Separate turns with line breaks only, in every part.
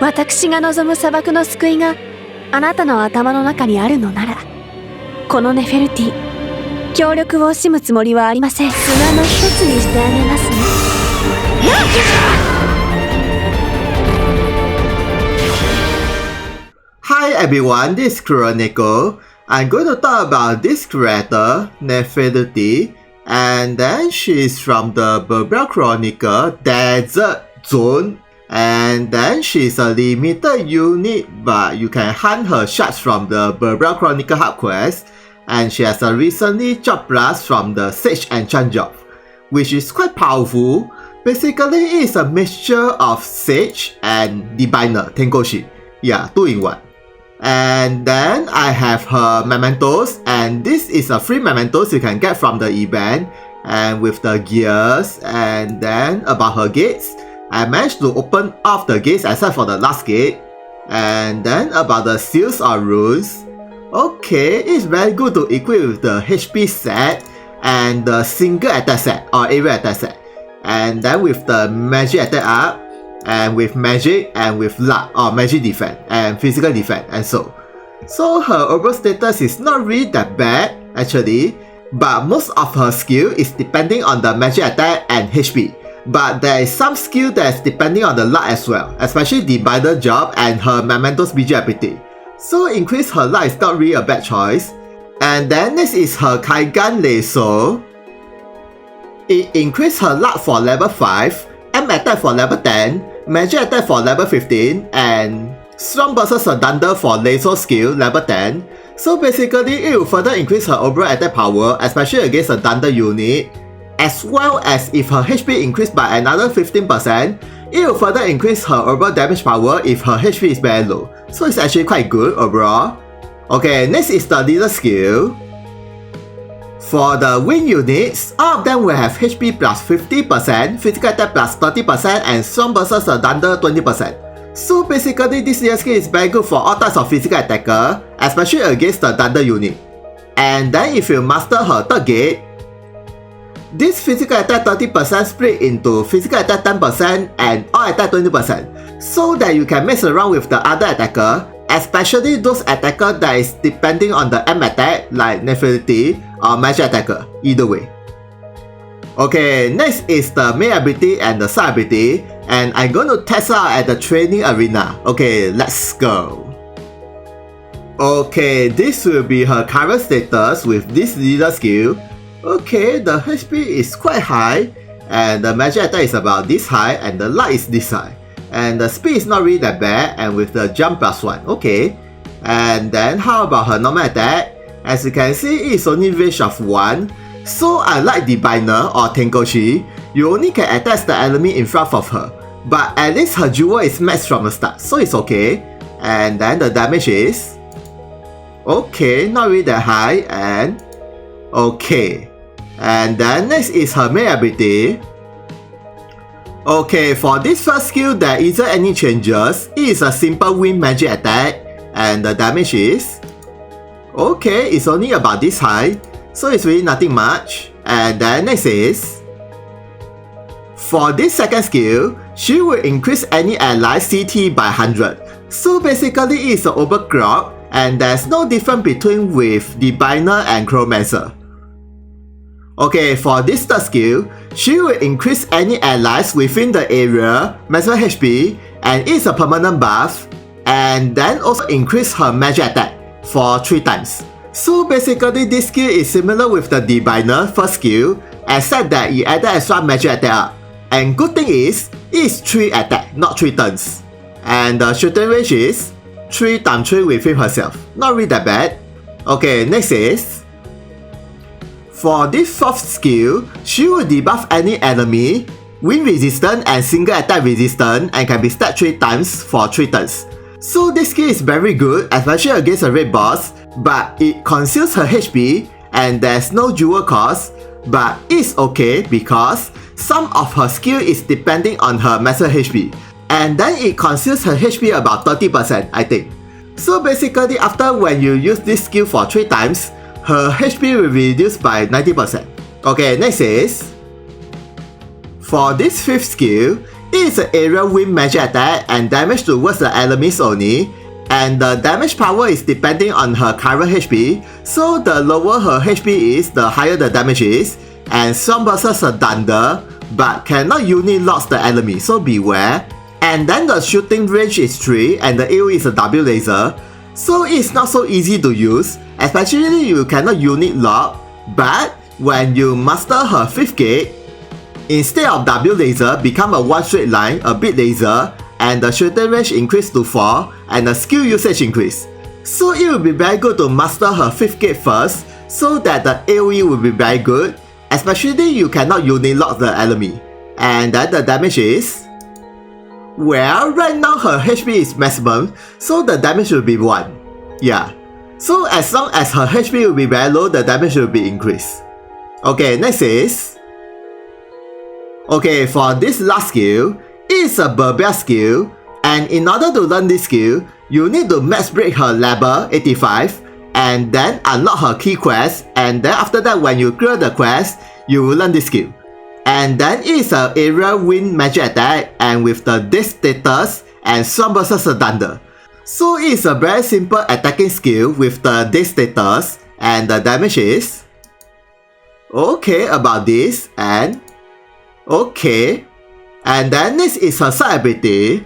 私が望む砂漠の救いがあなたの頭の中にあるのなら、このネフェルティ、協力を惜しむつもりはありません。砂の一つにしてあげますね。
Hi everyone, this is Chronicle. I'm going to talk about this character, Nefertiti, and then she's from the Berbera Chronicle Desert Zone, and then she's a limited unit, but you can hunt her shards from the Berbera Chronicle hub quest, and she has a recently job plus from the Sage Enchant job, which is quite powerful. Basically, it's a mixture of Sage and Diviner, Tengoshi. Yeah, 2 in 1. And then I have her mementos, and this is a free mementos you can get from the event, and with the gears. And then about her gates, I managed to open off the gates except for the last gate. And then about the seals or runes, okay, it's very good to equip with the HP set and the single attack set or area attack set, and then with the magic attack up, and with magic and with luck or magic defense and physical defense and so her overall status is not really that bad actually, but most of her skill is depending on the magic attack and HP, but there is some skill that is depending on the luck as well, especially the Diviner job and her mementos BG ability, so increase her luck is not really a bad choice. And then next is her Kaigan Lasso. It increased her luck for level 5, M attack for level 10, magic attack for level 15, and strong versus a thunder for lasso skill level 10. So basically it will further increase her overall attack power, especially against a thunder unit, as well as if her HP increased by another 15%, it will further increase her overall damage power if her HP is very low. So it's actually quite good overall. Okay, next is the leader skill. For the wing units, all of them will have HP plus 50%, physical attack plus 30%, and strong versus a thunder 20%. So basically this leader skill is very good for all types of physical attacker, especially against the thunder unit. And then if you master her third gate, this physical attack 30% split into physical attack 10% and all attack 20%, so that you can mess around with the other attacker, especially those attacker that is depending on the M attack like Nefertiti or magic attacker, either way. Okay, next is the main ability and the side ability, and I'm going to test out at the training arena. Okay, let's go. Okay, this will be her current status with this leader skill. Okay, the HP is quite high, and the magic attack is about this high, and the luck is this high. And the speed is not really that bad, and with the jump plus 1, okay. And then how about her normal attack? As you can see, it is only range of 1. So unlike the Diviner or Tengoshi, you only can attack the enemy in front of her. But at least her jewel is maxed from the start, so it's okay. And then the damage is okay, not really that high, and okay. And then next is her main ability. Okay, for this first skill there isn't any changes. It is a simple wind magic attack, and the damage is okay, it's only about this high, so it's really nothing much. And then next is, for this second skill, she will increase any ally CT by 100. So basically it's an overclock, and there's no difference between with Diviner and Chromancer. Okay, for this third skill, she will increase any allies within the area, maximum HP, and it's a permanent buff, and then also increase her magic attack for 3 times. So basically this skill is similar with the Diviner first skill, except that it added extra magic attack up. And good thing is, it's 3 attack, not 3 turns. And the shooting range is 3 times 3 within herself, not really that bad. Okay, next is, for this fourth skill, she will debuff any enemy, wind resistant and single attack resistant, and can be stacked 3 times for 3 turns. So this skill is very good, especially against a raid boss, but it consumes her HP and there's no jewel cost, but it's okay because some of her skill is depending on her maximum HP, and then it consumes her HP about 30%, I think. So basically after when you use this skill for 3 times, her HP will be reduced by 90%. Okay, next is, for this fifth skill, is an area with magic attack and damage towards the enemies only, and the damage power is depending on her current HP, so the lower her HP is, the higher the damage is, and strong versus a thunder, but cannot unit lock the enemy, so beware. And then the shooting range is 3 and the AoE is a W laser, so it's not so easy to use, especially you cannot unit lock, but when you master her 5th gate, instead of W laser become a one straight line, a bit laser, and the shooting range increase to 4 and the skill usage increase. So it will be very good to master her 5th gate first, so that the AoE will be very good, especially you cannot unit lock the enemy. And then the damage is... well, right now her HP is maximum, so the damage will be 1. Yeah. So as long as her HP will be very low, the damage will be increased. Okay, next is... okay, for this last skill, it's a barbarian skill, and in order to learn this skill, you need to max break her level 85, and then unlock her key quest, and then after that when you clear the quest, you will learn this skill. And then it's an area wind magic attack, and with the death status and strong versus a thunder. So it's a very simple attacking skill with the death status, and the damage is... okay about this, and... okay. And then this is her side ability.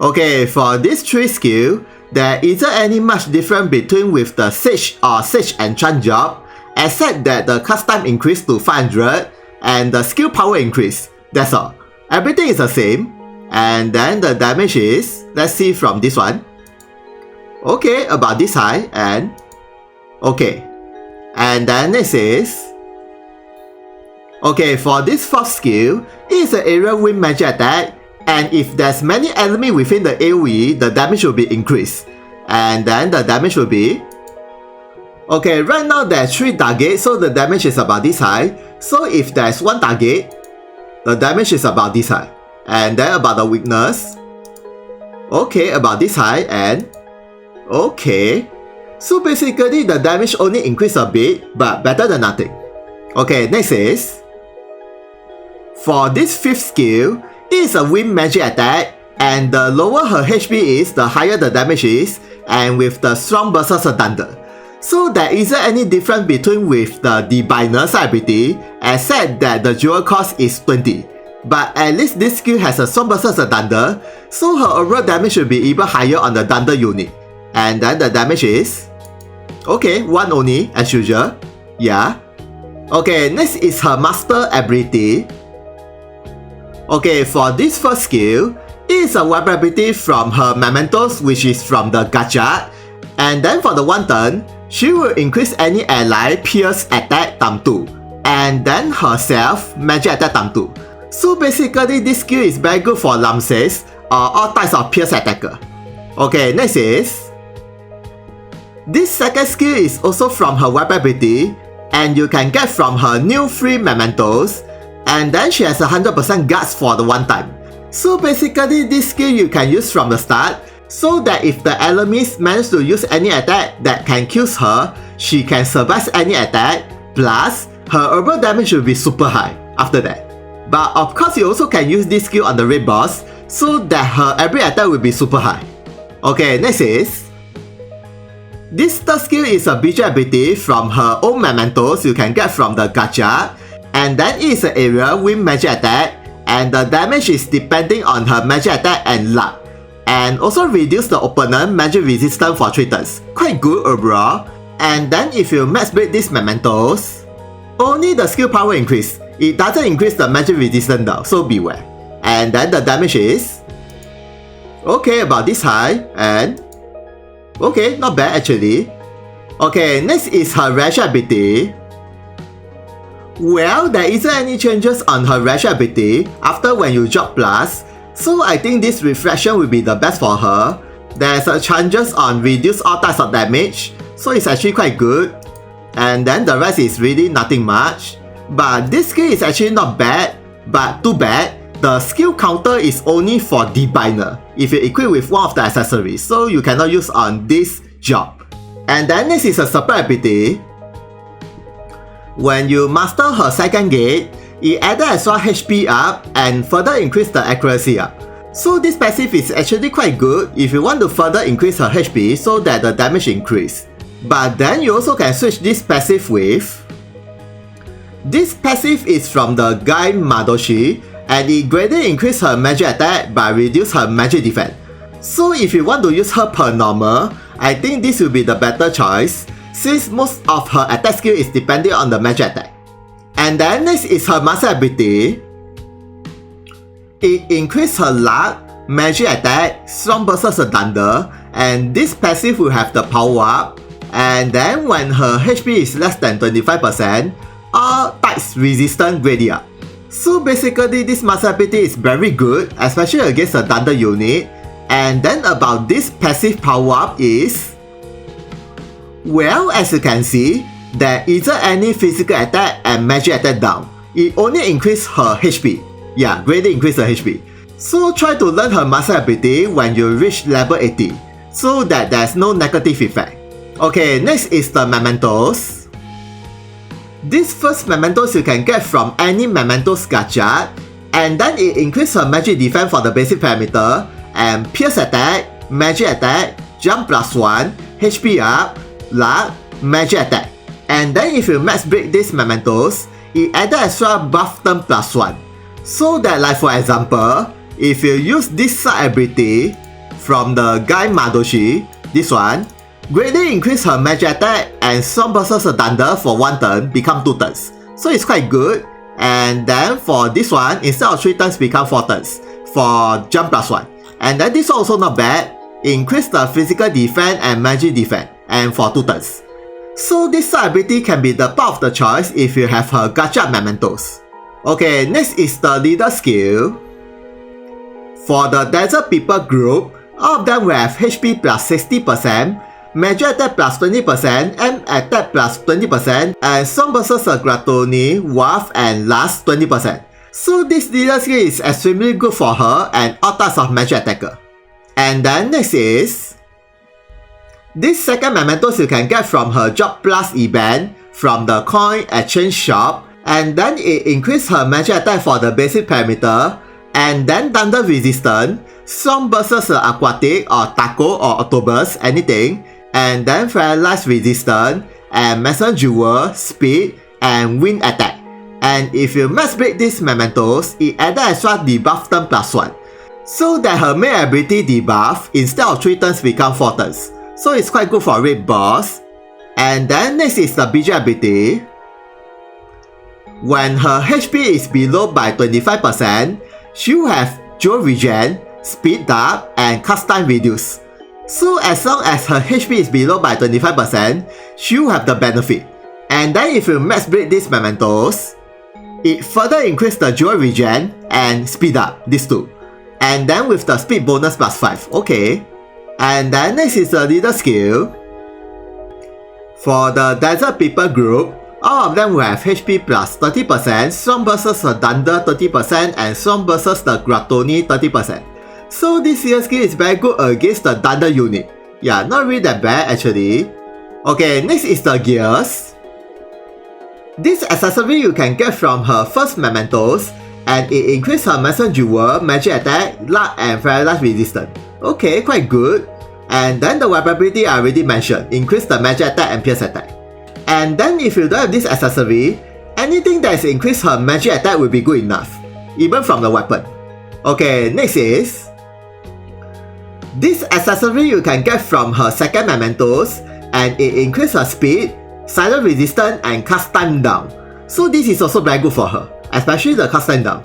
Okay, for this 3 skill, there isn't any much difference between with the Sage or Sage Enchant job, except that the cast time increased to 500 and the skill power increase. That's all. Everything is the same. And then the damage is, let's see from this one. Okay, about this high, and okay. And then next is... okay, for this 4th skill, it's an area wind magic attack, and if there's many enemy within the AoE, the damage will be increased. And then the damage will be... okay, right now there's 3 targets, so the damage is about this high. So if there's 1 target, the damage is about this high. And then about the weakness... okay, about this high, and... okay. So basically the damage only increase a bit, but better than nothing. Okay, next is... for this 5th skill, it's a wind magic attack, and the lower her HP is, the higher the damage is, and with the strong versus a thunder. So there isn't any difference between with the Diviner ability, except that the dual cost is 20. But at least this skill has a strong versus a thunder, so her overall damage will be even higher on the thunder unit. And then the damage is... okay, 1 only, as usual. Yeah. Okay, next is her master ability. Okay, for this 1st skill, it's a weapon ability from her mementos, which is from the gacha. And then for the 1 turn, she will increase any ally pierce attack times 2, and then herself magic attack times 2. So basically this skill is very good for Lamses or all types of pierce attacker. Okay, next is... this 2nd skill is also from her weapon ability, and you can get from her new free mementos, and then she has 100% guards for the 1 time. So basically this skill you can use from the start, so that if the enemies manage to use any attack that can kill her, she can survive any attack, plus her overall damage will be super high after that. But of course you also can use this skill on the raid boss, so that her every attack will be super high. Okay, next is... this 3rd skill is a visual ability from her own mementos you can get from the gacha, and then it is an area wind magic attack, and the damage is depending on her magic attack and luck, and also reduce the opponent magic resistance for 3 turns. Quite good overall. And then if you max break these mementos, only the skill power increase, it doesn't increase the magic resistance though, so beware. And then the damage is... okay, about this high, and... okay, not bad actually. Okay, next is her rash ability. Well, there isn't any changes on her rash ability after when you drop plus, so I think this reflection will be the best for her. There's a changes on reduce all types of damage, so it's actually quite good. And then the rest is really nothing much. But this skill is actually not bad, but too bad, the skill counter is only for Diviner if you equip with one of the accessories, so you cannot use on this job. And then this is a support ability. When you master her 2nd gate, it added extra HP up and further increased the accuracy up. So this passive is actually quite good if you want to further increase her HP so that the damage increase. But then you also can switch this passive with. This passive is from the guy Madoshi and it greatly increases her magic attack but reduce her magic defense. So if you want to use her per normal, I think this will be the better choice since most of her attack skill is depending on the magic attack. And then next is her master ability. It increases her luck, magic attack, strong versus thunder, and this passive will have the power up. And then when her HP is less than 25%, all types resistance greatly up. So basically this master ability is very good, especially against a thunder unit. And then about this passive power up is, well, as you can see, there isn't any physical attack and magic attack down. It only increases her HP. Yeah, greatly increase her HP. So try to learn her master ability when you reach level 80, so that there's no negative effect. Okay, next is the mementos. This first mementos you can get from any mementos gacha, and then it increases her magic defense for the basic parameter, and pierce attack, magic attack, jump +1, HP up, luck, magic attack. And then if you max break these mementos, it added extra buff term +1. So that like for example, if you use this side ability from the guy Madoshi, this one, greatly increase her magic attack and strong versus thunder for 1 turn become 2 turns. So it's quite good. And then for this one, instead of 3 turns become 4 turns for jump +1. And then this one also not bad, increase the physical defense and magic defense and for 2 turns. So this side ability can be the part of the choice if you have her gacha mementos. Okay, next is the leader skill. For the desert people group, all of them will have HP plus 60%, magic attack plus 20%, and attack plus 20%, and strong versus gluttony, warmth, and last 20%. So this leader skill is extremely good for her and all types of magic attacker. And then next is this second mementos you can get from her Job Plus event from the coin exchange shop, and then it increases her magic attack for the basic parameter, and then thunder resistance, strong versus aquatic or taco or octobus, anything, and then paralyzed resistance, and mesmer jewel, speed, and wind attack. And if you max break these mementos, it added extra debuff turn +1. So that her main ability debuff instead of 3 turns become 4 turns. So it's quite good for raid boss. And then next is the BG ability. When her HP is below by 25%, she will have Dual Regen, Speed Up, and Cast Time Reduce. So as long as her HP is below by 25%, she will have the benefit. And then if you max break these mementos, it further increases the Dual Regen and Speed Up, these two. And then with the Speed bonus +5, okay. And then next is the leader skill. For the desert people group, all of them will have HP plus 30%, strong versus the thunder 30%, and strong versus the gluttony 30%. So this leader skill is very good against the thunder unit. Yeah, not really that bad actually. Okay, next is the gears. This accessory you can get from her first mementos, and it increases her mesmer jewel, magic attack, luck, and paralyzed resistance. Okay, quite good. And then the weapon ability I already mentioned, increase the magic attack and pierce attack. And then if you don't have this accessory, anything that is increased her magic attack will be good enough, even from the weapon. Okay, next is this accessory you can get from her second mementos, and it increases her speed, silent resistance, and cast time down. So this is also very good for her, especially the cast time down.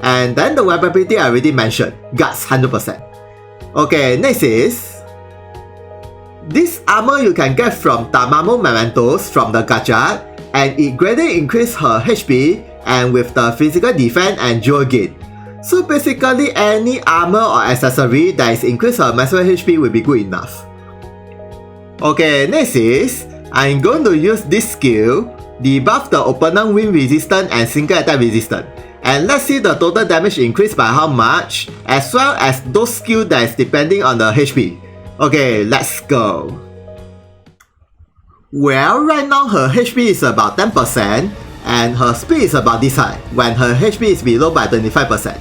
And then the weapon ability I already mentioned, guts 100%. Okay, next is this armor you can get from Tamamo mementos from the gacha, and it greatly increases her HP and with the physical defense and jewel gain. So basically any armor or accessory that is increase her maximum HP will be good enough. Okay, next is I'm going to use this skill, debuff the opponent wind resistance and single attack resistance. And let's see the total damage increase by how much, as well as those skills that is depending on the HP. Okay, let's go. Well, right now her HP is about 10%, and her speed is about this high when her HP is below by 25%.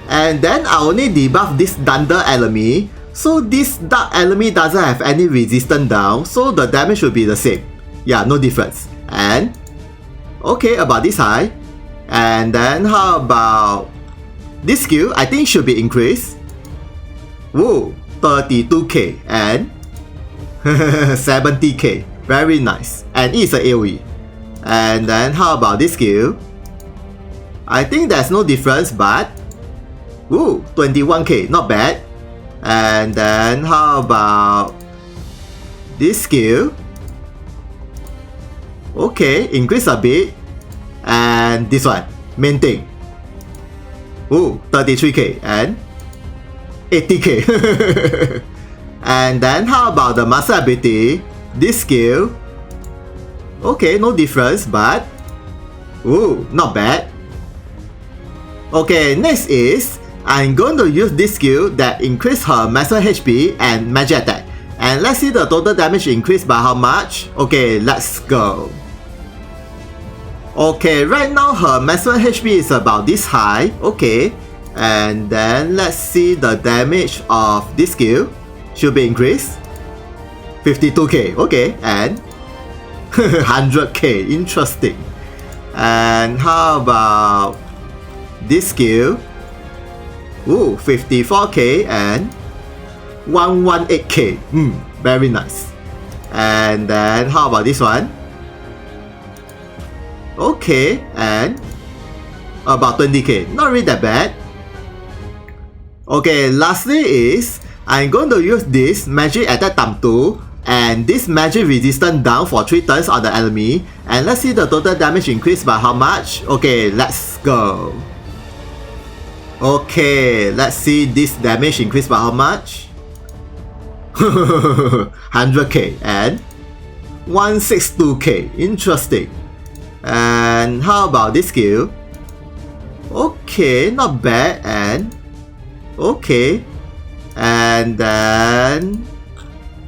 And then I only debuff this Thunder enemy, so this Dark enemy doesn't have any resistance down, so the damage should be the same. Yeah, no difference. And okay, about this high. And then how about this skill? I think should be increased. Whoa, 32k and 70k. Very nice. And it's a AoE. And then how about this skill? I think there's no difference, but ooh, 21k, not bad. And then how about this skill? Okay, increase a bit. And this one, main thing. Ooh, 33k and 80k. And then how about the master ability? This skill. Okay, no difference, but ooh, not bad. Okay, next is I'm going to use this skill that increase her master HP and magic attack. And let's see the total damage increased by how much. Okay, let's go. Okay, right now her maximum HP is about this high. Okay, and then let's see the damage of this skill. Should be increased. 52k. Okay, and 100k. Interesting. And how about this skill? Ooh, 54k and 118k. Very nice. And then how about this one? Okay, and about 20k. Not really that bad. Okay, lastly is I'm going to use this magic attack times 2 and this magic resistance down for 3 turns on the enemy. And let's see the total damage increased by how much. Okay, let's go. Okay, let's see this damage increased by how much. 100k and 162k. Interesting. And how about this skill? Okay, not bad. And okay, and then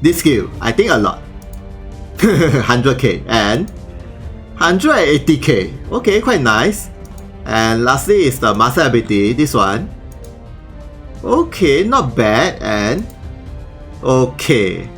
this skill, I think a lot. 100k and 180k. Okay, quite nice. And lastly is the master ability, this one. Okay, not bad. And okay,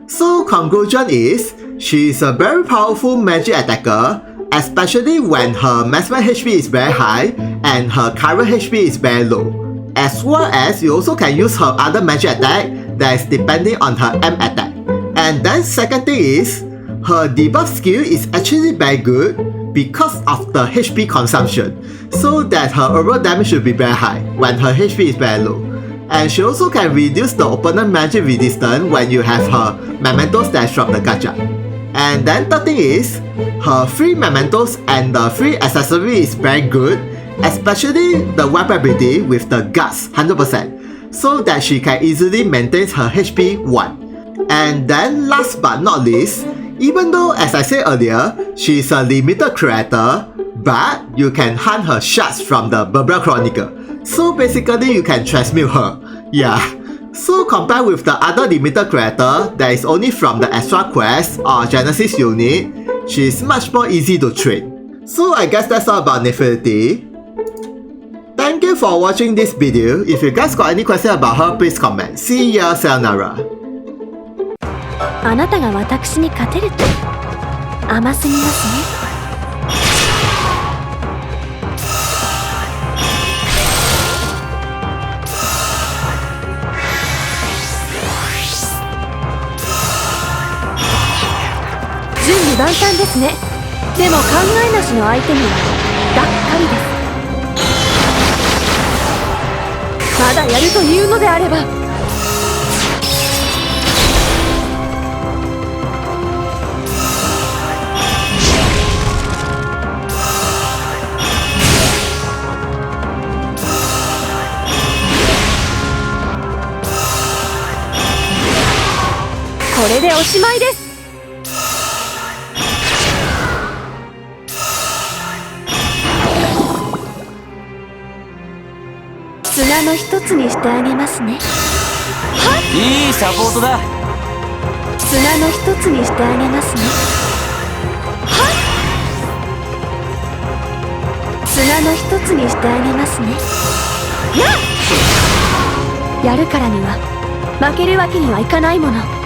so conclusion is she is a very powerful magic attacker, especially when her maximum HP is very high and her current HP is very low. As well as you also can use her other magic attack that is depending on her M attack. And then second thing is, her debuff skill is actually very good because of the HP consumption, so that her overall damage should be very high when her HP is very low. And she also can reduce the opponent magic resistance when you have her mementos dash from the gacha. And then third thing is, her free mementos and the free accessory is very good, especially the weapon ability with the guts 100%, so that she can easily maintain her HP 1. And then last but not least, even though as I said earlier, she is a limited creator, but you can hunt her shards from the Barbara Chronicle. So basically you can transmute her. Yeah. So compared with the other limited creator that is only from the extra quest or Genesis unit, she is much more easy to train. So I guess that's all about Nefertiti. Thank you for watching this video. If you guys got any question about her, please comment. See ya, sayonara.
あなたが私に勝てると甘すぎますね。準備万端ですね。でも考えなしの相手にはがっかりです。まだやるというのであれば、これでおしまいです。砂の一つにしてあげますね。はい。いいサポートだ。砂の一つにしてあげますね。はい。砂の一つにしてあげますね。やるからには負けるわけにはいかないもの。